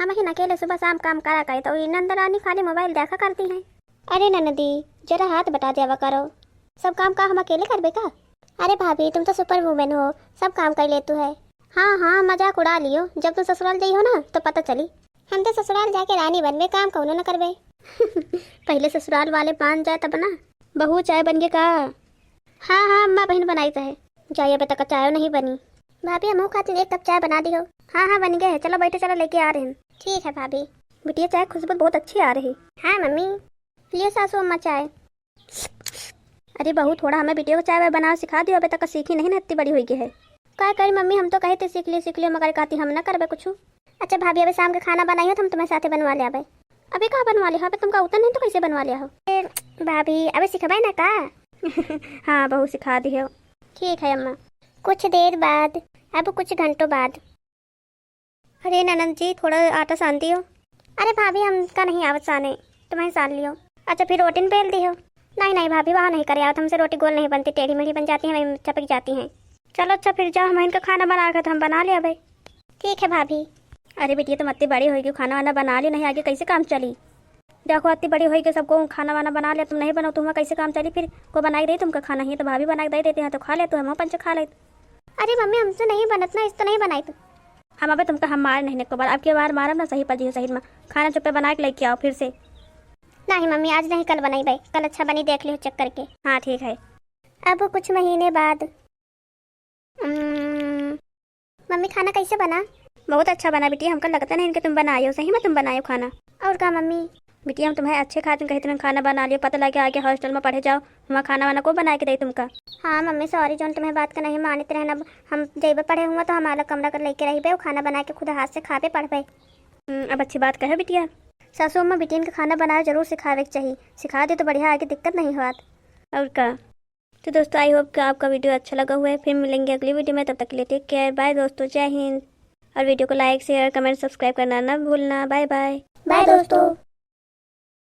हम ही अकेले सुबह शाम काम करा करे तो नंद रानी खाली मोबाइल देखा करती हैं। अरे ननदी जरा हाथ बटा देवा करो, सब काम का हम अकेले करबे का। अरे भाभी तुम तो सुपर वुमेन हो, सब काम कर लेतू है। हाँ हाँ मजाक उड़ा लियो, जब तुम ससुराल गई हो ना तो पता चली। हम तो ससुराल जाके रानी बनबे, काम कौनो न करबे। पहले ससुराल वाले मान जाए तब ना। बहू चाय बन गए का? हाँ हाँ अम्मा बहन बनाई है। जाइए अभी तक चाय नहीं बनी। भाभी हम खातिर एक कप चाय बना दी हो। हाँ हाँ बन गए है, चलो बैठे, चलो लेके आ रहे हैं। ठीक है भाभी। बिटिया चाय खुशबू बहुत अच्छी आ रही। हाँ मम्मी। लिए सासू अम्मा चाय। अरे बहू थोड़ा हमें बिटिया को चाय बना सिखा दियो, अभी तक सीखी नहीं ना, इतनी बड़ी हुई है। क्या करी मम्मी, हम तो कहे थे सीख लियो मगर कहती हम ना करबे कुछ। अच्छा भाभी अभी शाम का खाना बनाई हो तो हम तुम्हारे साथ बनवा ले। अभी कहाँ बनवा लिया, अभी तुमका उतना नहीं तो कैसे बनवा लिया हो। भाभी अभी सिखबे ना का। हाँ बहू सिखा दी हो। ठीक है अम्मा। कुछ देर बाद, अब कुछ घंटों बाद। अरे ननद जी थोड़ा आटा सान दियो। अरे भाभी हमका नहीं आवत साने, तुम्हें सान लियो। अच्छा फिर रोटी बेल दी हो। नहीं नहीं भाभी वहाँ नहीं करे आवत, हमसे रोटी गोल नहीं बनती, टेढ़ी मेढ़ी बन जाती है, चपक जाती हैं। चलो अच्छा फिर जाओ, हम इनका खाना बना कर तो हम बना लिया भाई। ठीक है भाभी। अरे बेटिया तुम इतनी बड़ी होगी, खाना वाना बना लियो, नहीं आगे कैसे काम चली। देखो इतनी बड़ी होगी सबको खाना वाना बना लिया, तुम नहीं बनाओ तुम्हारा कैसे काम चली। फिर को बनाई दे तुमका खाना ही तो भाभी बना दे देते हैं तो खा ले, तो हम पंच खा ले। अरे मम्मी हमसे नहीं बनत ना, इस तो नहीं बनाई तो। हम अबे तुमका हम मार नहीं को बार, अब की बार मारम ना सही पर जी सही में खाना चुप्पे बना के लेके आओ फिर से। नहीं मम्मी आज नहीं, कल बनाई भाई, कल अच्छा बनी देख लियो चेक करके। हाँ ठीक है। अब कुछ महीने बाद। मम्मी खाना कैसे बना? बहुत अच्छा बना बिटिया, हमको लगता नहीं कि तुम बनाए हो, सही में तुम बनाए हो खाना। और क्या मम्मी? बिटिया हम तुम्हें अच्छे खातिर कहे तुम खाना बना लियो, पता लगे आगे हॉस्टल में पढ़े जाओ, वहाँ खाना वाना को बना के दे तुमका। हाँ मम्मी सॉरी जोन तुम्हें बात का नहीं मानते रहना, हम जब पढ़े हुआ तो हमारा कमरा कर लेके रही बे, खाना बना के खुद हाथ से खा पे पढ़। अब अच्छी बात कहे बिटिया। सासू अम्मा बिटिया का खाना बनाए जरूर सिखावे के चाहिए, सिखा दे तो बढ़िया, आगे दिक्कत नहीं होत। और क्या। तो दोस्तों आई होप कि आपका वीडियो अच्छा लगा हुआ है, फिर मिलेंगे अगली वीडियो में, तब तक के लिए टेक केयर, बाय दोस्तों, जय हिंद। और वीडियो को लाइक शेयर कमेंट सब्सक्राइब करना ना भूलना। Bye bye. बाय दोस्तों।